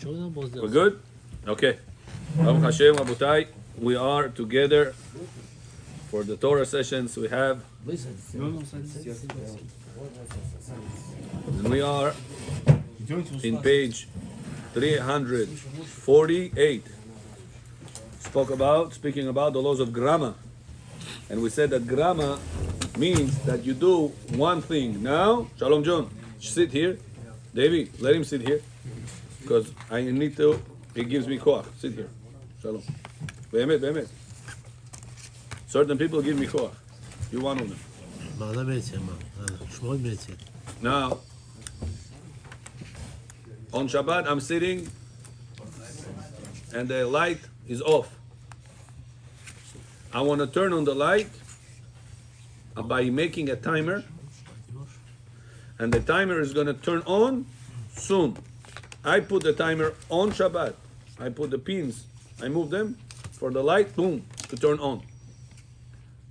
We're good? Okay. Baruch Hashem, Rabotai, we are together for the Torah sessions we have. And we are in page 348. Speaking about the laws of grammar. And we said that grammar means that you do one thing. Now, Shalom John, sit here. David, let him sit here. Because I need to, it gives me koach. Sit here. Shalom. Be'emet. Certain people give me koach. You one of them. Now, on Shabbat, I'm sitting and the light is off. I want to turn on the light by making a timer, and the timer is going to turn on soon. I put the timer on Shabbat. I put the pins, I move them for the light, boom, to turn on.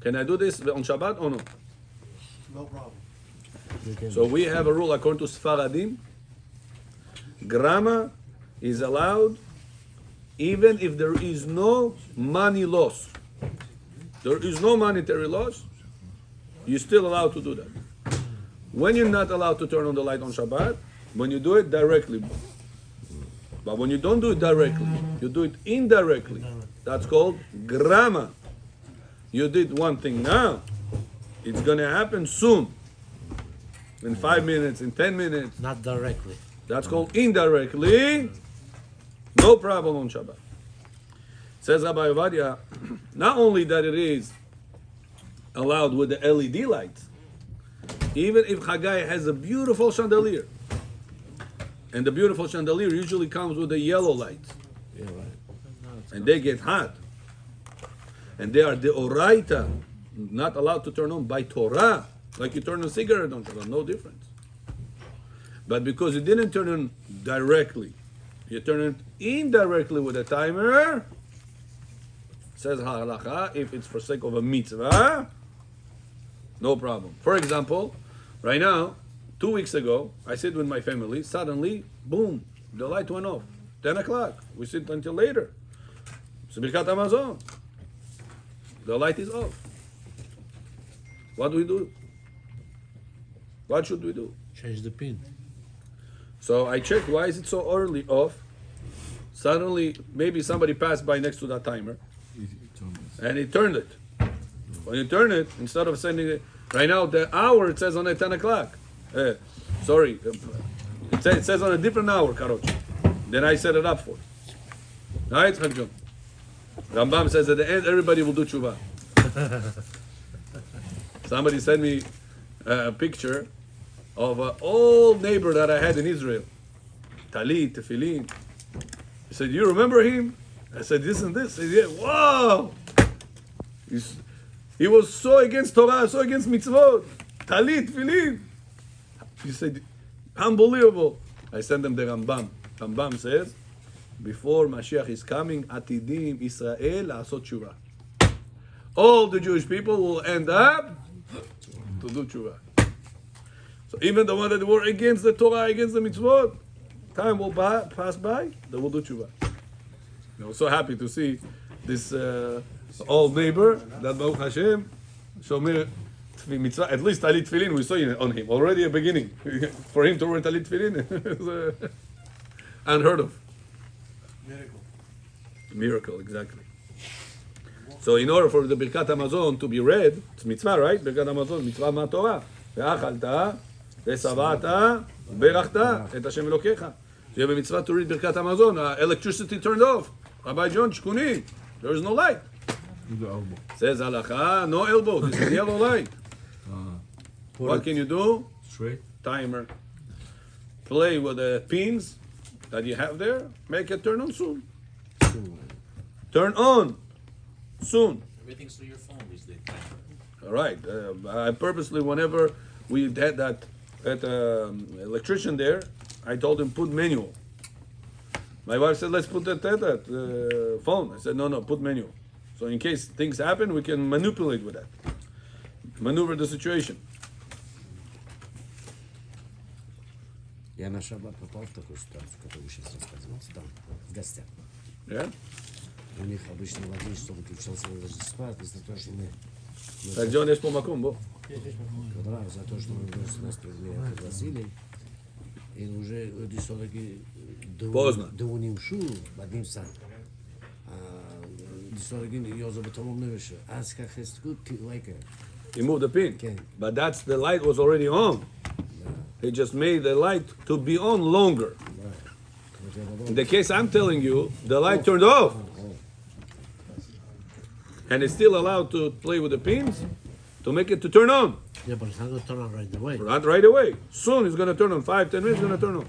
Can I do this on Shabbat or no? No problem. So we have a rule according to Sfaradim. Grammar is allowed even if there is no money loss. There is no monetary loss, you're still allowed to do that. When you're not allowed to turn on the light on Shabbat, when you do it directly. But when you don't do it directly, you do it indirectly. That's called grammar. You did one thing now, it's going to happen soon. In 5 minutes, in 10 minutes. Not directly. That's called indirectly. No problem on Shabbat. Says Rabbi Ovadia, not only that it is allowed with the LED lights, even if Haggai has a beautiful chandelier, and the beautiful chandelier usually comes with a yellow light, and they get hot, and they are the oraita, not allowed to turn on by Torah, like you turn a cigarette on Shabbat, no difference. But because you didn't turn on directly, you turn it indirectly with a timer, says halacha, if it's for sake of a mitzvah, no problem. For example, right now, 2 weeks ago, I sit with my family, suddenly, boom, the light went off. 10 o'clock, we sit until later. It's Birkat Hamazon. The light is off. What do we do? What should we do? Change the pin. So I checked, why is it so early off? Suddenly, maybe somebody passed by next to that timer, and he turned it. When you turn it, instead of sending it, right now the hour it says on at 10 o'clock. It says on a different hour, Karochi. Then I set it up for. Right, Chagjon? Rambam says at the end everybody will do tshuva. Somebody sent me a picture of an old neighbor that I had in Israel. Talit, tefillin. He said, you remember him? I said, this and this. He said, yeah, wow! He was so against Torah, so against mitzvot. Talit, tefillin. He said, unbelievable. I sent them the Rambam. Rambam says, before Mashiach is coming, Atidim Israel la'asot tshuva. All the Jewish people will end up to do tshuva. So even the one that were against the Torah, against the mitzvot, time will pass by, they will do tshuva. I was so happy to see this old neighbor that Baruch Hashem, Shomer mitzvah, at least talit tefillin, we saw it on him already at the beginning. For him to wear talit tefillin is unheard of. Miracle, exactly. So in order for the Birkat Hamazon to be read, it's mitzvah, right? Birkat Hamazon, mitzvah ma'Torah. Ve'achalta, ve'savata, berachta, et Hashem Elokecha. So you have a mitzvah to read Birkat Hamazon. Electricity turned off. Rabbi John, shkuni. There is no light. Says halacha, no elbow. This is yellow light. What can you do? Straight. Timer. Play with the pins that you have there. Make it turn on soon. Turn on soon. Everything's through your phone these days. All right. I purposely, whenever we had that electrician there, I told him put manual. My wife said, let's put that phone. I said, no, put manual. So in case things happen, we can manipulate with that. Maneuver the situation. Я на Шаббат попал в такую ситуацию, которую сейчас рассказывал, там, в гостях. Yeah? У них обычно в 11 часов выключался Рождество, из-за того, что мы... Так, где он есть по макому, бо? Когда за то, что мы нас пригласили, и уже десятки Поздно. донimшу в один сад. Десятки я забытом не вышел. Аз как есть gut like. He moved the pin. Okay. But that's the light was already on. He just made the light to be on longer. In the case I'm telling you, the light turned off. And it's still allowed to play with the pins to make it to turn on. Yeah, but it's not going to turn on right away. Not right away. Soon it's going to turn on. 5-10 minutes it's going to turn on.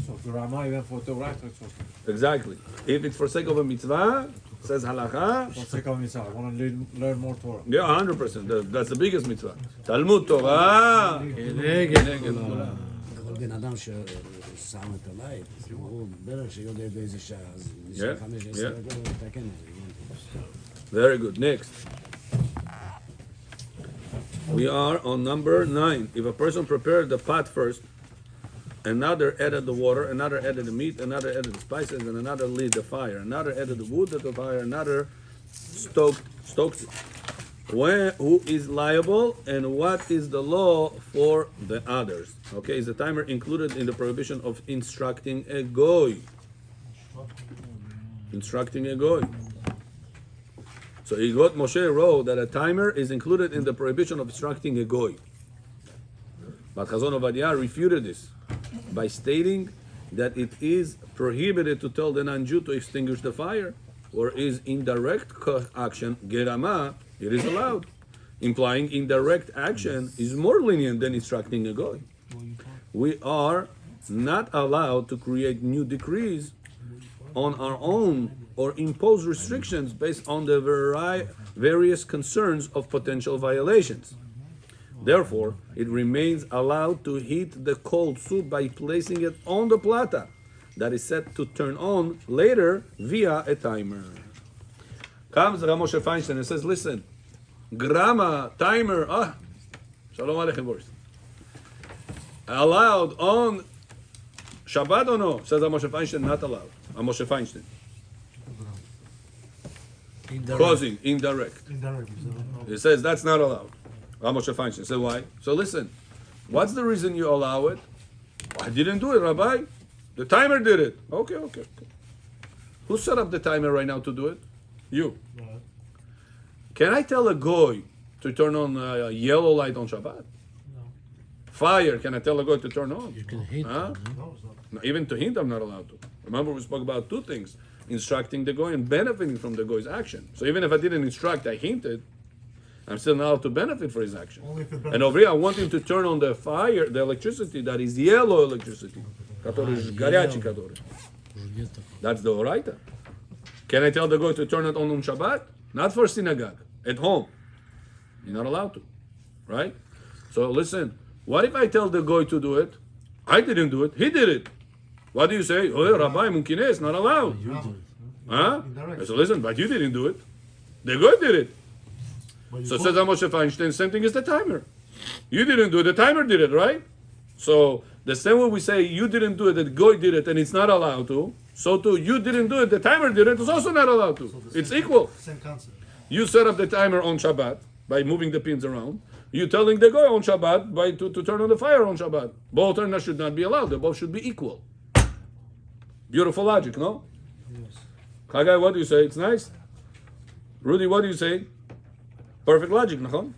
So the Rama even for the right, it's okay. Exactly. If it's for sake of a mitzvah, says halacha, For sake of mitzvah, I want to learn more Torah. yeah, 100%. That's the biggest mitzvah. Talmud Torah. אבל בן אדם ששם את הלייט, הוא בטח שיודע באיזה שעה, אז Yeah, נשאר 15 yeah. דקות לתקן את זה. Very good. Next. We are on number 9. If a person prepared the pot first, another added the water, another added the meat, another added the spices, and another lit the fire, another added the wood to the fire, another stoked it. Who is liable and what is the law for the others? Okay, is the timer included in the prohibition of instructing a goy? Instructing a goy. So Moshe wrote that a timer is included in the prohibition of instructing a goy. But Chazon Ovadia refuted this by stating that it is prohibited to tell the non-Jew to extinguish the fire, or is indirect action, gerama, it is allowed, implying indirect action is more lenient than instructing a goy. We are not allowed to create new decrees on our own or impose restrictions based on the various concerns of potential violations. Therefore, it remains allowed to heat the cold soup by placing it on the plata that is set to turn on later via a timer. Comes Moshe Feinstein and says, listen, grama, timer, shalom aleichem, boys. Allowed on Shabbat or no? Says Moshe Feinstein, not allowed. Moshe Feinstein. Causing, indirect. Indirect. He says that's not allowed. Moshe Feinstein said, why? So listen, what's the reason you allow it? I didn't do it, Rabbi. The timer did it. Okay. Who set up the timer right now to do it? You. Right. Can I tell a goy to turn on a yellow light on Shabbat? No. Fire, can I tell a goy to turn on? You can hate Huh? No, it's not. No, even to hint, I'm not allowed to. Remember, we spoke about two things: instructing the goy and benefiting from the goy's action. So even if I didn't instruct, I hinted, I'm still not allowed to benefit for his action. Only if it And benefits. over here, I want him to turn on the fire, the electricity that is yellow electricity. Горячий который. That's the oraita. Can I tell the goy to turn it on Shabbat? Not for synagogue, at home. You're not allowed to, right? So listen, what if I tell the goy to do it? I didn't do it, he did it. What do you say? Oh, Rabbi, mumkineh, it's not allowed. Huh? Indirect. So listen, but you didn't do it. The goy did it. But you So told- says Moshe Feinstein, same thing as the timer. You didn't do it, the timer did it, right? So the same way we say you didn't do it, the goy did it, and it's not allowed to, so too, you didn't do it, the timer did it, it's also not allowed to. It's equal. Same concept. You set up the timer on Shabbat by moving the pins around. You telling the goy on Shabbat by to turn on the fire on Shabbat. Both should not be allowed, they both should be equal. Beautiful logic, no? Yes. Chagai, what do you say? It's nice. Rudy, what do you say? Perfect logic, nachon?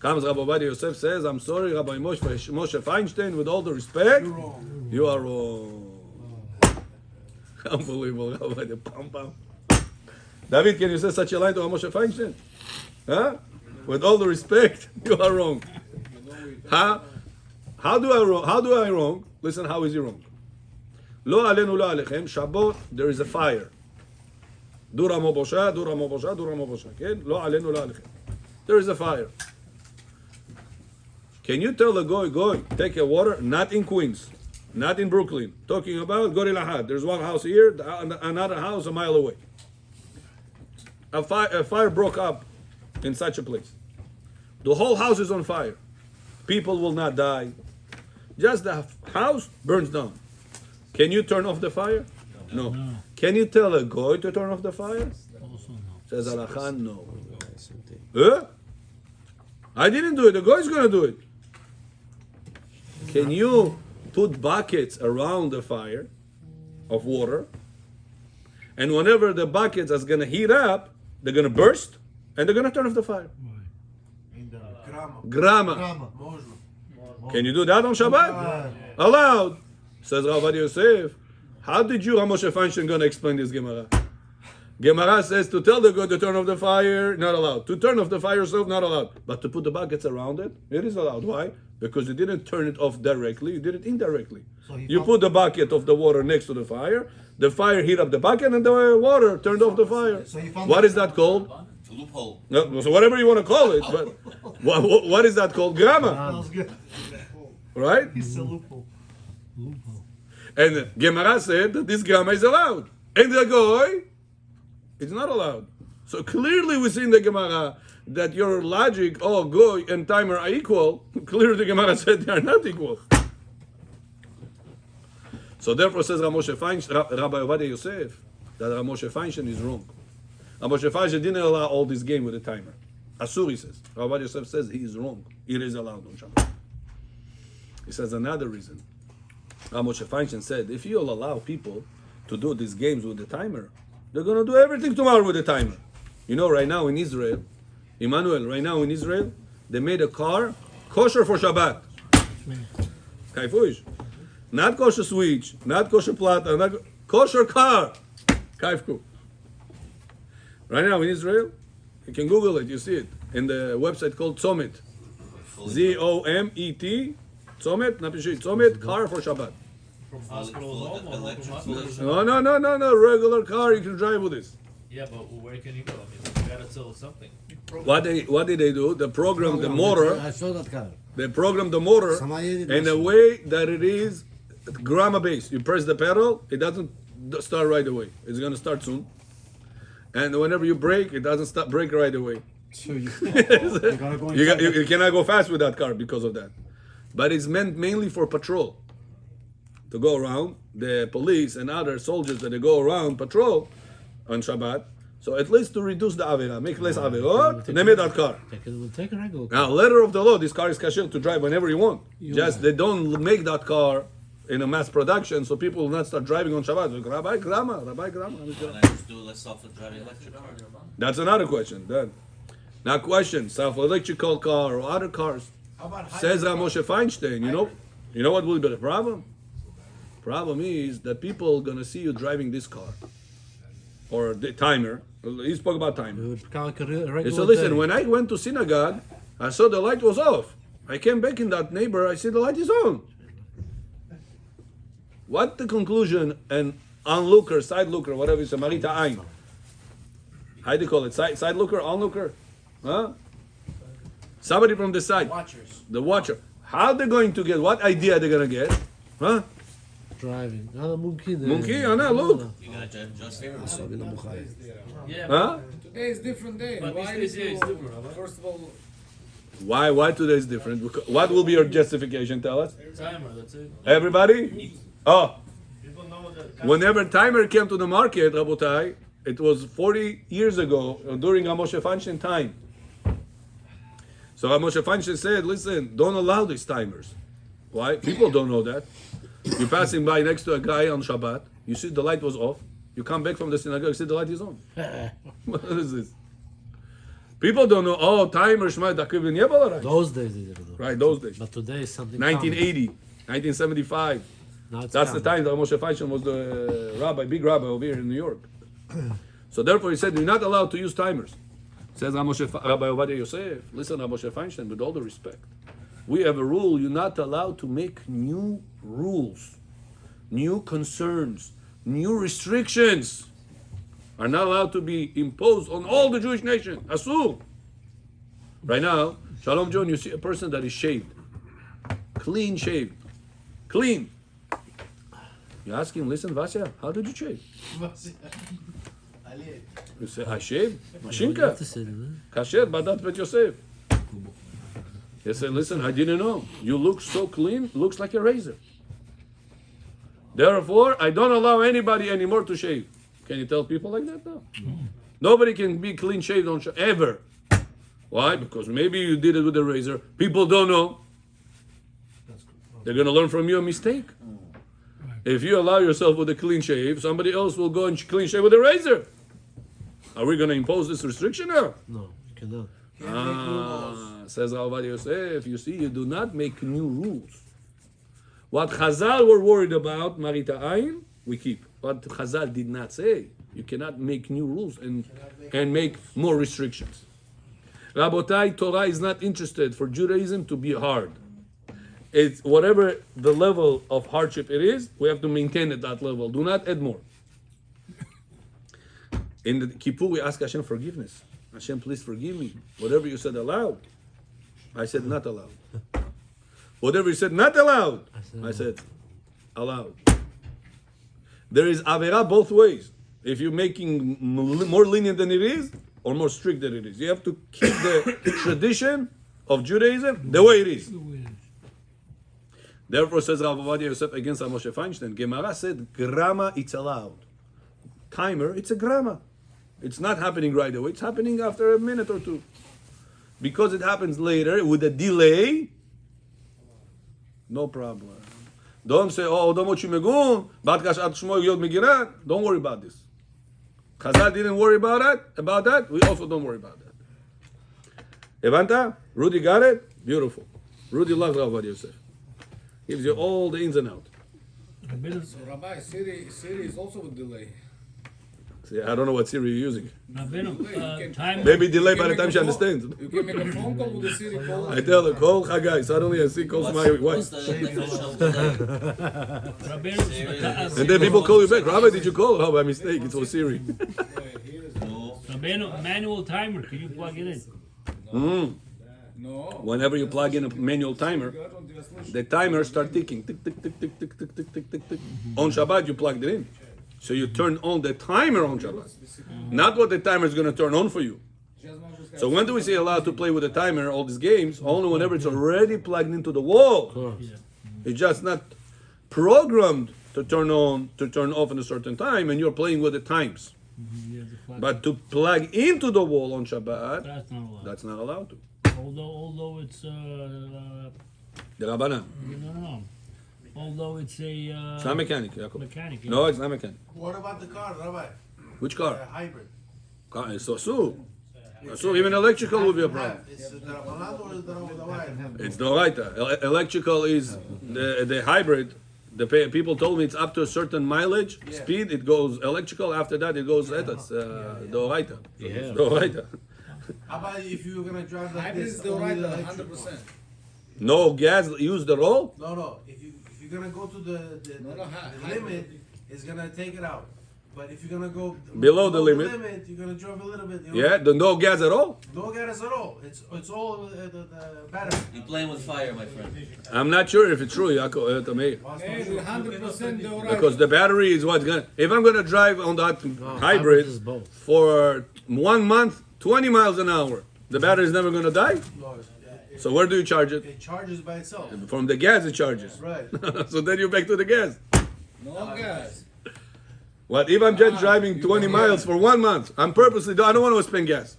Comes Rabbi Ovadia Yosef says, I'm sorry, Rabbi Moshe Feinstein, with all the respect, You're wrong. you are wrong. Unbelievable, Rabbi Ovadia, pam pam. David, can you say such a line to Moshe Feinstein? Huh? With all the respect, you are wrong. How do I wrong? Listen, how is he wrong? Lo alenu lo alechem, Shabbat, there is a fire. Dura mobosha, dura mobosha, dura mobosha. Okay? Lo alenu lo alechem. There is a fire. Can you tell the goy, take a water, not in Queens, not in Brooklyn, talking about Gori Lahad. There's one house here, another house a mile away. A fire broke up in such a place. The whole house is on fire. People will not die. Just the house burns down. Can you turn off the fire? No. Can you tell a goy to turn off the fire? Also no. Says Halakha, no. Same thing. Huh? I didn't do it. The goy is going to do it. Can you put buckets around the fire of water? And whenever the buckets are going to heat up, they're going to burst and they're going to turn off the fire. Grama. Can you do that on Shabbat? Allowed. Says Rav Ovadia Yosef. How did you, Moshe Feinstein, going to explain this Gemara? Gemara says to tell the God to turn off the fire, not allowed. To turn off the fire yourself, not allowed. But to put the buckets around it, it is allowed. Why? Because you didn't turn it off directly, you did it indirectly. You put the bucket of the water next to the fire heat up the bucket, and the water turned off the fire. What is that called? Loophole. No, so whatever you want to call it, but what is that called? Grama. Right? Loophole. And Gemara said that this grama is allowed. And the goy, it's not allowed. So clearly we see in the Gemara that your logic, goy and timer are equal. Clearly the Gemara said they are not equal. So therefore says Rabbi Ovadia Yosef that Rav Moshe Feinstein is wrong. Rav Moshe Feinstein didn't allow all this game with the timer. Asur, he says. Rav Ovadia Yosef says he is wrong. It is allowed on Shabbat. He says another reason. Rav Moshe Feinstein said, if you'll allow people to do these games with the timer, they're going to do everything tomorrow with the timer. You know, right now in Israel, they made a car kosher for Shabbat. Kaifush. Not kosher switch, not kosher plata, not kosher car. Kaifku. Right now in Israel, you can Google it, you see it, in the website called Tzomet. Z-O-M-E-T, Tzomet, Tzomet, car for Shabbat. From hospital home or electric from hospital? No, regular car, you can drive with this. Yeah, but where can you go? I mean, you gotta sell something. What did they do? They programmed the motor, I saw that car. they programmed the motor in a way that it is grama based. You press the pedal, it doesn't start right away. It's going to start soon. And whenever you brake, it doesn't brake right away. So you gotta go inside. You cannot go fast with that car because of that. But it's meant mainly for patrol. To go around, the police and other soldiers that they go around patrol on Shabbat. So at least to reduce the avera, make less averot, they made that car. We'll take a regular car. Now, letter of the law, this car is kasher to drive whenever you want. Just they don't make that car in a mass production, so people will not start driving on Shabbat. Like, Rabbi Grama. Can I just do less self-driving electric car? That's another question. Then, now question: self-electrical car or other cars? Says Rav Moshe Feinstein. You know what will be the problem? Problem is that people are gonna see you driving this car or the timer. He spoke about timer. We would count a regular He said, listen, day. when I went to synagogue, I saw the light was off. I came back in that neighbor, I see the light is on. What the conclusion and onlooker, side looker, whatever it's a marita ein. How do you call it? Side looker, onlooker? Huh? Somebody from the side. Watchers. The watcher. How they going to get, what idea are they going to get? Huh? Driving. Monkey. Monkey, look. You're gonna adjust it? Yeah, Huh? Today is different day. but Why this day is you- different, right? First of all, Why today is different? What will be your justification? Tell us. Timer, that's it. Everybody? Oh. People know that. Whenever timer came to the market, Rabotai, it was 40 years ago, during Moshe Feinstein time. So Moshe Feinstein said, listen, don't allow these timers. Why? People don't know that. You're passing by next to a guy on Shabbat, you see the light was off, you come back from the synagogue, you see the light is on. What is this? People don't know, timer, Shema, Dakivin, Yebala. Those days they didn't know. Right, those days. But today is something 1980, 1975. Now it's That's the common. time that Moshe Feinstein was the big rabbi over here in New York. So therefore he said, you're not allowed to use timers. Says Rabbi Ovadia Yosef, listen, Rabbi Moshe Feinstein, with all the respect, we have a rule, you're not allowed to make new rules, new concerns, new restrictions are not allowed to be imposed on all the Jewish nation. Asur. Right now, Shalom John, you see a person that is shaved, clean shaved, clean. You ask him, listen, Vasya, how did you shave? You say, I shaved? You Mashinka. have to say that, Kasher, Badat Bet Yosef. He said, listen, I didn't know. You look so clean, looks like a razor. Therefore, I don't allow anybody anymore to shave. Can you tell people like that? No. Nobody can be clean shaved on ever. Why? Because maybe you did it with a razor. People don't know. They're going to learn from your mistake. If you allow yourself with a clean shave, somebody else will go and clean shave with a razor. Are we going to impose this restriction now? No, you cannot. Says Avad Yosef, you see, you do not make new rules. What Chazal were worried about, Marita Ayin, we keep. What Chazal did not say, you cannot make new rules and make more restrictions. Rabotai, Torah is not interested for Judaism to be hard. It's whatever the level of hardship it is, we have to maintain at that level. Do not add more. In the Kippur, we ask Hashem forgiveness. Hashem, please forgive me. Whatever you said allowed, I said not allowed. Whatever you said not allowed, I said allowed. There is avera both ways. If you're making more lenient than it is, or more strict than it is. You have to keep the tradition of Judaism the way it is. Therefore, says Rav Ovadia Yosef against Moshe Feinstein, Gemara said, grama, it's allowed. Timer, it's a grama. It's not happening right away. It's happening after a minute or two. Because it happens later with a delay, no problem. Don't say, oh, don't worry about this. Chazal didn't worry about that. We also don't worry about that. Evanta? Rudy got it? Beautiful. Rudy loves Rav Ovadia Yosef. Gives you all the ins and outs. So Rabbi, Siri is also with delay. See, I don't know what Siri you're using. Time. Maybe delay by the time she understands. You can make a phone call with the Siri call. I tell her, call Chagai. Suddenly I see calls my What's wife. the official delay? And then people call you back. Rabbi, did you call? Oh, by mistake. It was Siri. Manual timer, can you plug it in? No. Whenever you plug in a manual timer, the timer starts ticking. Tick, tick, tick, tick, tick, tick, tick, tick, tick, tick. On Shabbat, you plugged it in. So you turn on the timer on Shabbat. Not what the timer is going to turn on for you. So when do we say allowed to play with the timer, all these games? Only whenever it's already plugged into the wall. It's just not programmed to turn on, to turn off in a certain time, and you're playing with the times. But to plug into the wall on Shabbat, That's not allowed. that's not allowed to. Although it's The Rabbanan. no. Although it's a It's not mechanic, Yaakov. mechanic. No, it's not mechanic. What about the car, Rabbi? Which car? Hybrid. Car is so. So even electrical will be a problem. Is it the Rabbanan or is it the Rabbanan? It's the Oraita. Electrical is the hybrid. The people told me it's up to a certain mileage, speed, it goes electrical. After that, it goes etas, the Oraita. Yeah. The Oraita. How about if you were gonna drive like Hybrid this? is the only right electric? 100%. No gas, use the roll? No. If you're gonna go to the limit, it's gonna take it out. But if you're gonna go Below the limit. you're gonna drive a little bit. Yeah, no gas at all? No gas at all. It's all the battery. You're playing with fire, my friend. I'm not sure if it's true, Yaakov, Tamir. And 100% the right. Because the battery is what's gonna. If I'm gonna drive on that hybrid is both. for 1 month, 20 miles an hour, the battery is never gonna die. So where do you charge it? It charges by itself. From the gas, it charges. Right. So then you're back to the gas. No gas. What if I'm just driving 20 miles for 1 month? I don't want to spend gas.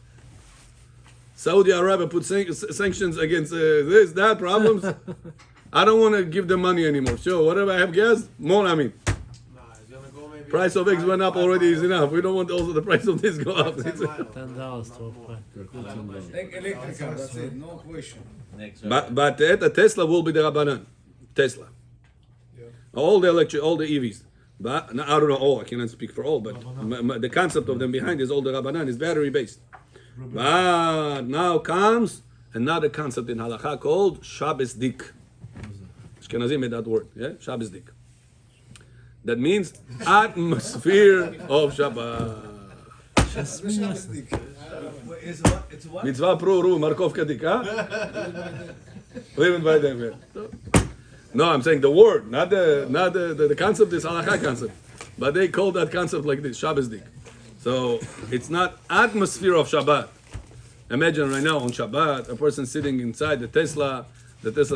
Saudi Arabia put sanctions against this, that, problems. I don't want to give them money anymore. So whatever I have gas, more I mean. Nah, it's gonna go maybe. Price of eggs went up already is enough. We don't want also the price of this go up. $10, 12. Take electrical, that's it. No question. Next, But the Tesla will be the Rabbanan. Tesla. All the EVs. But no, I don't know all. I cannot speak for all. But the concept of them behind is all the Rabbanan is battery based. But now comes another concept in Halakha called Shabbos Dik. Ashkenazim made that word. Yeah, Shabbos Dik. That means atmosphere of Shabbat. It's what? Mitzvah Pruru, Markovka Dik, huh? Living by them. Yeah. No, I'm saying the word, not the concept is halakha concept, but they call that concept like this, Shabbos Dik. So it's not atmosphere of Shabbat. Imagine right now on Shabbat, a person sitting inside the Tesla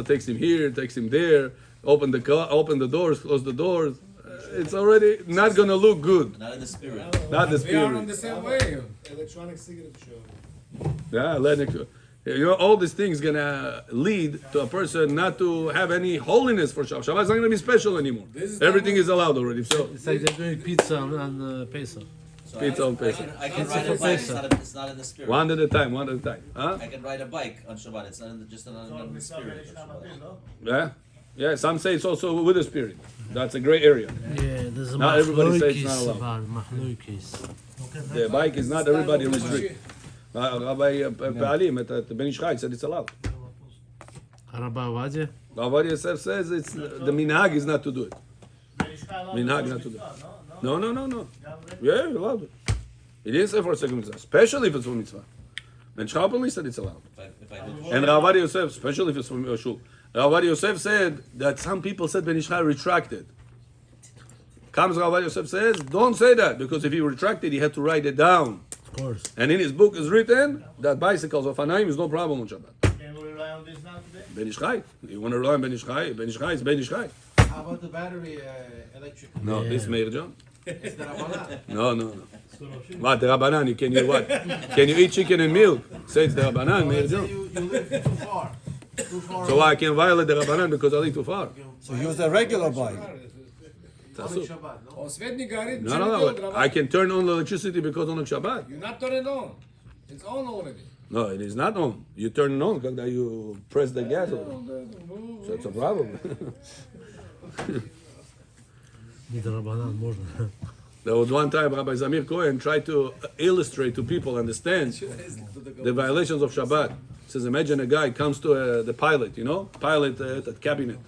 takes him here, takes him there, open the car, open the doors, close the doors. It's already not gonna look good. Not in the spirit. Not the We are on spirit. the same way. Electronic cigarette show. Yeah, all these things gonna lead to a person not to have any holiness for Shabbat. Shabbat's not gonna be special anymore. Everything is allowed already. So It's like they're doing pizza on Pesach. So Pizza on I Pesach. can ride a bike. It's not in the spirit. one at a time, huh? I can ride a bike on Shabbat. It's not in the, just not in the spirit. of Shabbat. Yeah, yeah. Some say it's also with the spirit. That's a gray area. Yeah, there's a Not everybody says it's not machlokes allowed. about machlokes. The bike is not everybody restrict. Rabbi Pe'alim at the Ben Ish Chai said it's allowed. Rabbi Ovadia? Rabbi Yosef says it's the minhag is not to do it. Minhag not to do it. No. Yeah, you're allowed. He didn't say for a second mitzvah, especially if it's for mitzvah. Ben Ish Chai openly said it's allowed. If I do And Rabbi Yosef, especially if it's for shul. Rabbi Yosef said that some people said Ben Ish Chai retracted. Comes Rabbi Yosef says, don't say that, because if he retracted, he had to write it down. Of course. And in his book is written that bicycles of Anaim is no problem on Shabbat. Can we rely on this now today? Ben Ish Chai. You want to rely on Ben Ish Chai? Ben Ish Chai is Ben Ish Chai. How about the battery electric? No, this Meir John. It's the Rabbanah. No. What, the Rabbanan? Can you what? Can you eat chicken and milk? Say it's the Rabbanan, Meir Let's say John. you live too far. Too far So I can violate the Rabbanan because I live too far. So use a regular bike. That's on it. Shabbat, no? Oh, Svetny Garit, No. I can turn on the electricity because on Shabbat. You not turn it on. It's on already. No, it is not on. You turn it on because you press the gas. So it's a problem. With the Rabbanan, можно. There was one time Rabbi Zamir Cohen tried to illustrate to people understand the violations of Shabbat. He says, imagine a guy comes to the pilot, pilot at the cabinet.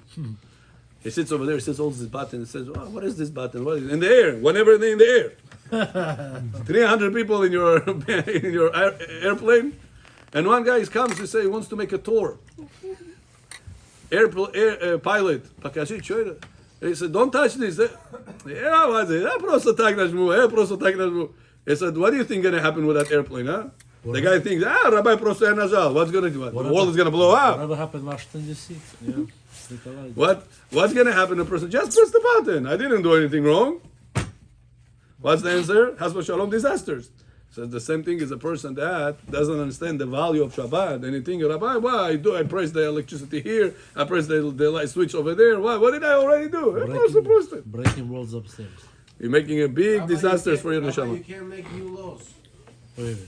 He sits over there, he says, holds this button, and says, oh, what is this button? What is it? In the air, whenever they're in the air. 300 people in your airplane, and one guy comes to say he wants to make a tour. Pilot, he said, don't touch this. Yeah, what's it? He said, what do you think is going to happen with that airplane, huh? The guy thinks, Rabbi Prosta Nazal, what's going to do? The world is going to blow up. Whatever happened in Washington, D.C. Yeah. What's going to happen to a person? Just press the button. I didn't do anything wrong. What's the answer? Hasba Shalom, disasters. So the same thing is a person that doesn't understand the value of Shabbat. And you think, Rabbi, I press the electricity here, I press the light switch over there. What did I already do? I was supposed to. Breaking worlds upstairs. You're making a big Rabbi, disasters for your Rabbi, neshama. You can't make new laws.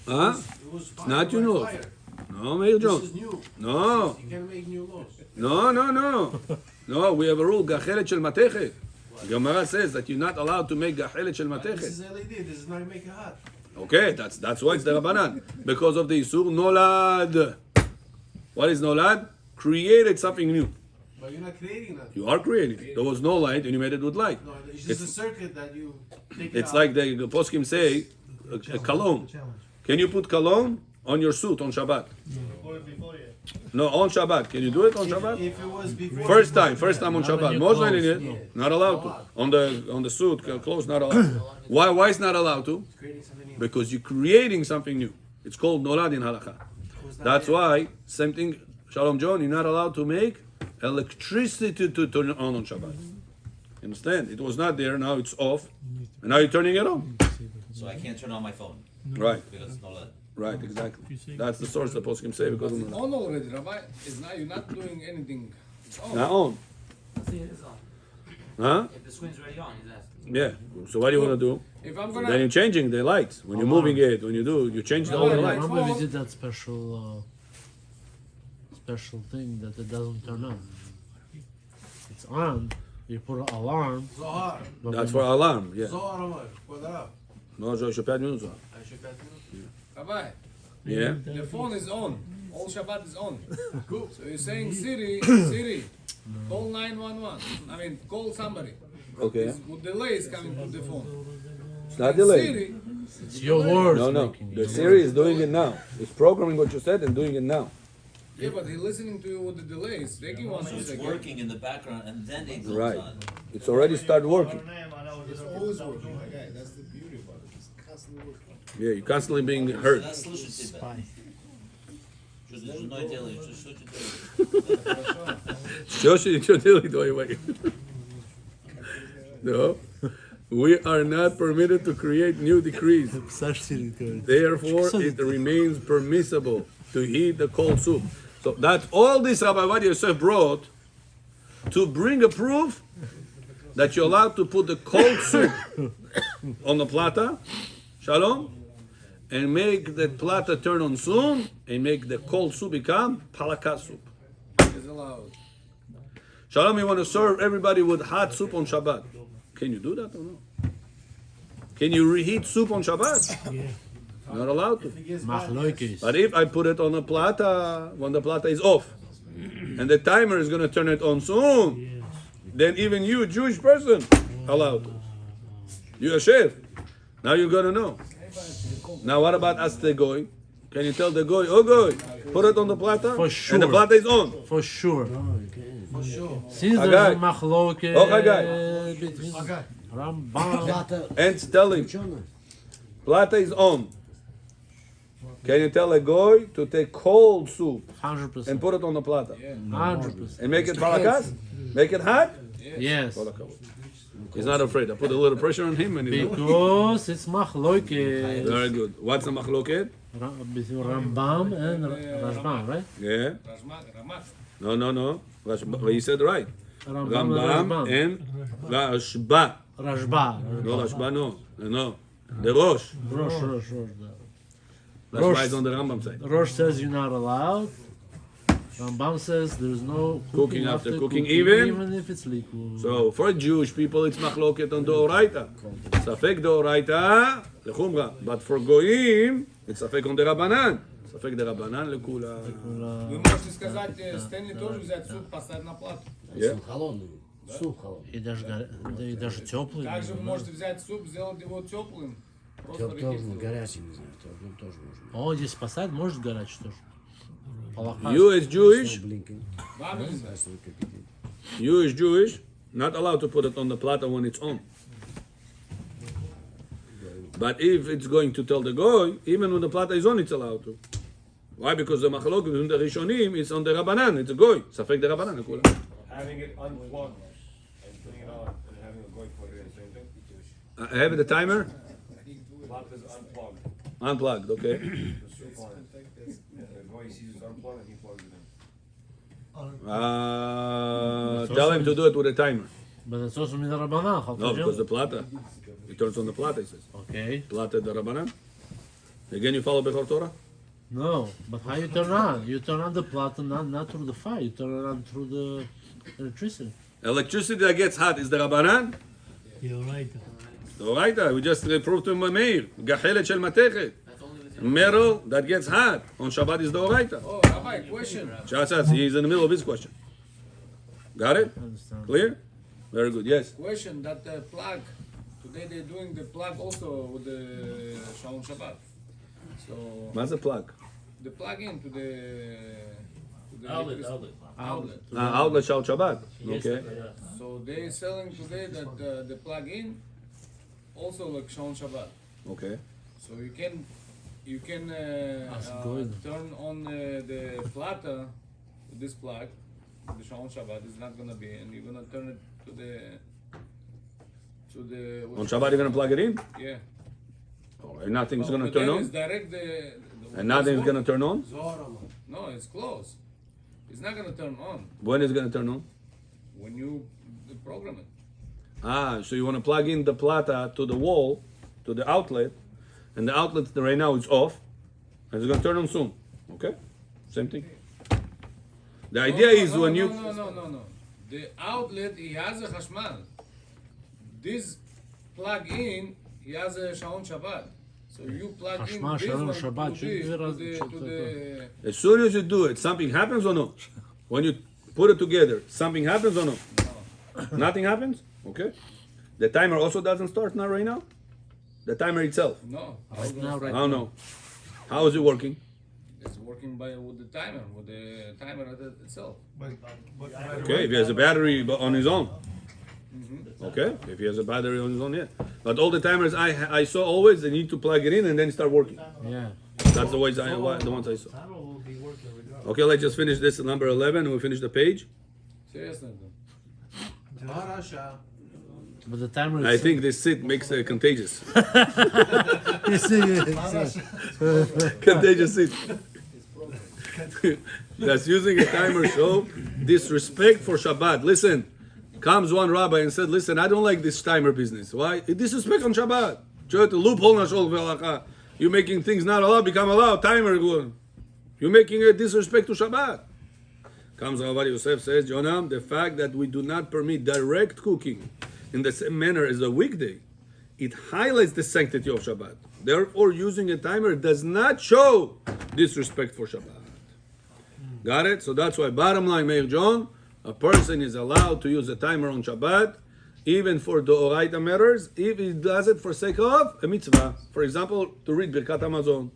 Huh? It was fire not by new laws. fire. No, Meir This John. is new. No. You can't make new laws. No, we have a rule, gachelet shel matechet. Gemara says that you're not allowed to make gachelet shel This matechet. is LED. This is not make it hot. Okay, that's why it's the Rabbanan. Because of the Isur Nolad. What is Nolad? Created something new. But you're not creating that. You are creating. There was no light and you made it with light. No, it's just a circuit that you take it It's out. like the poskim say, a cologne. Can you put cologne on your suit on Shabbat? No, on Shabbat. Can you do it on Shabbat? If it was before. First time on Shabbat. your Most likely, clothes, not allowed to. On the suit, clothes, not allowed. Why is not allowed to? Creating something new. Because you're creating something new. It's called Nolad in Halakha. That's why, same thing, Shalom John, you're not allowed to make electricity to turn on Shabbat. Understand? It was not there, now it's off, and now you're turning it on. So I can't turn on my phone Right, because it's no LED. right, exactly. That's the source the poskim say because of It's Nolad. on already, Rabbi. It's not, you're not doing anything. It's on. Not on. See, it is on. Huh? If the screen's already on, he's asking. Yeah. So what do you want to do? If I'm Then gonna, you're changing the lights. When you're moving it, when you change the whole Right, light. Remember we did that special thing that it doesn't turn on. It's on. You put an alarm. Zohar. but That's when- for alarm, yeah. Zohar, Amar. Quadrado. No, je 5 minutes. I should bet you. Rabbi, Yeah. the phone is on. All Shabbat is on. So you're saying Siri, call 911. I mean, call somebody. Okay. With delay is coming to the phone. It's not delayed. Siri, It's your words. No. making The it. Siri is doing it now. It's programming what you said and doing it now. yeah, but he's listening to you with the delay. It's taking 1 So it's second. working in the background and then it goes Right. on. It's already started working. It's always working, my guy. That's the beauty about it. It's constantly working. Yeah, you're constantly being So heard. that solution is bad. Just no idea, just Show you делай. No. We are not permitted to create new decrees. Therefore, it remains permissible to heat the cold soup. So that's all this Rabbi Ovadia Yosef brought to bring a proof that you're allowed to put the cold soup on the plata, shalom, and make the plata turn on soon, and make the cold soup become palaka soup. It's allowed. Shalom, you want to serve everybody with hot soup on Shabbat. Can you do that or no? Can you reheat soup on Shabbat? Yeah. Not allowed to. Machloikis. But if I put it on a plata, when the plata is off, and the timer is going to turn it on soon, Yes. then even you, Jewish person, allowed to. You're a chef. Now you're going to know. Now what about us, the goy? Can you tell the goy, oh goy, put it on the plata? For sure. And the plata is on. For sure. For sure. Since Hagai. there's a machloke Oh, Hagai. between Rambam. And tell him, plata is on. Can you tell a goy to take cold soup 100%. and put it on the plata? 100%. And make it palakas? Make it hot? Yes. He's not afraid. I put a little pressure on him and he's not. Because it's machloke Very good. What's the machloket? between Rambam and Rashbam, right? Yeah. Ramak. No. Well, you said right. Rambam and Rashba. Rashba. No, Rashba, no. The Rosh. Rosh. Rashba is on the Rambam side. Rosh says you're not allowed. Rambam says there's no Cooking after cooking, even if it's liquid. So for Jewish people, it's machloket on the Oraita. Safek the Oraita lechumra. But for Goyim, it's safek on the Rabbanan. Safek the Rabbanan lekula. Вы можете сказать, Стэнли тоже взять суп, поставить на плату. Yeah. Холодный. Суп холодный. И даже теплый. Также вы можете взять суп, сделать его теплым. Просто регистрировать. Горячий, не знаю, теплым тоже можно. О, здесь спасать может горячий тоже. You as Jewish, Блинкин. Вам нельзя. you as Jewish, not allowed to put it on the plata when it's on. But if it's going to tell the goy, even when the plata is on, it's allowed to. Why? Because the machlok between the Rishonim is on the Rabbanan. It's a goy. Safek the Rabbanan. Having it unplugged and putting it on and having it going for it, same thing. I have the timer Plot is unplugged. unplugged. Okay. The soup on it. And the guy sees it's unplugged and he plugs it in. Tell him to do it with a timer. But it's also mit der Rabbanan. No, because the plata. It turns on the plata. He says. Okay. Plata the Rabbanan. Again, you follow Bechor Torah. No, but how you turn on? You turn on the plata not through the fire. You turn it on through the electricity. Electricity that gets hot is the Rabbanan. You're right. Doraita, we just proved to him Meir. Gachelet shel matechet. Metal that gets hot on Shabbat is Doraita. Oh, Rabbi, question. Chatzatz, he's in the middle of his question. Got it? Understand? Clear? Very good. Yes. Question that the plug, today they're doing the plug also with the Shalom Shabbat. So, What's the plug? the plug in to the Outlet. outlet. Outlet Shal Shabbat. Okay. So they're selling today that the plug-in also like Shalom Shabbat. Okay. So you can good. turn on the plata with this plug. The Shalom Shabbat is not gonna be, and you're gonna turn it to the On Shabbat you're gonna plug it in? yeah. Oh, and nothing's gonna But turn then it's on? direct And nothing's gonna turn on? No, it's closed. It's not gonna turn on When is it gonna turn on? when you program it. So you wanna plug in the plata to the wall, to the outlet, and the outlet right now is off, and it's gonna turn on soon. Okay? Same thing. The idea is when you No. The outlet, he has a chashmal. This plug-in, he has a Shalom Shabbat. So you plug in Chashmal, this Shalom one Shabbat, to the as soon as you do it, something happens or no? When you put it together, something happens or no? Nothing happens? Okay. The timer also doesn't start now right now? The timer itself. no. Right now, right How no? How is it working? It's working with the timer itself. Okay, if he has a battery on his own. Okay, if he has a battery on his own, yeah. But all the timers I saw always, they need to plug it in and then start working. Yeah. That's the ones I saw. Okay, let's just finish this at number 11 and we'll finish the page. Seriously. Parasha. But the timer is I think this sit makes contagious. Contagious sit. That's using a timer show disrespect for Shabbat. Listen, comes one rabbi and said, listen, I don't like this timer business. Why? It disrespect on Shabbat. You're making things not allowed become allowed. Timer. You're making a disrespect to Shabbat. Comes Rabbi Yosef says, Jonam, the fact that we do not permit direct cooking in the same manner as a weekday, it highlights the sanctity of Shabbat. Therefore, using a timer does not show disrespect for Shabbat. Got it? So that's why, bottom line, Meir John, a person is allowed to use a timer on Shabbat, even for the Oraita matters, if he does it for sake of a mitzvah. For example, to read Birkat Hamazon.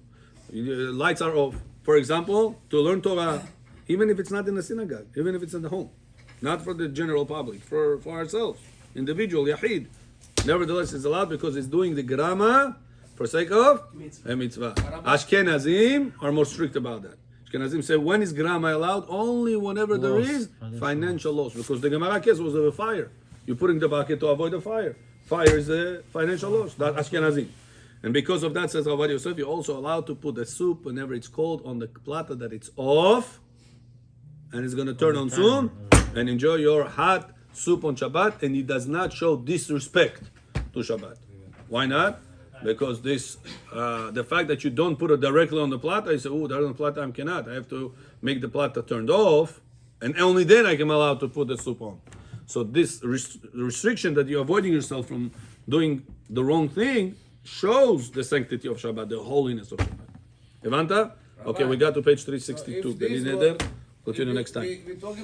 Lights are off. For example, to learn Torah, even if it's not in the synagogue, even if it's in the home. Not for the general public, for ourselves. Individual, Yahid. Nevertheless, it's allowed because it's doing the grama for sake of a mitzvah. Ashkenazim are more strict about that. Ashkenazim say, when is grama allowed? Only whenever there is financial loss. Because the Gemara case was of a fire. You're putting the bucket to avoid the fire. Fire is a financial loss. That's Ashkenazim. And because of that, says Rabbi Yosef, you're also allowed to put the soup whenever it's cold on the platter that it's off. And it's going to turn on soon. And enjoy your hot soup on Shabbat. And it does not show disrespect to Shabbat. Why not? Because this, the fact that you don't put it directly on the platter, you say, oh, directly on the platter, I cannot. I have to make the platter turned off. And only then I can allow to put the soup on. So this restriction that you're avoiding yourself from doing the wrong thing shows the sanctity of Shabbat, the holiness of Shabbat. Evanta? Okay, we got to page 362. If this Continue next time. we talking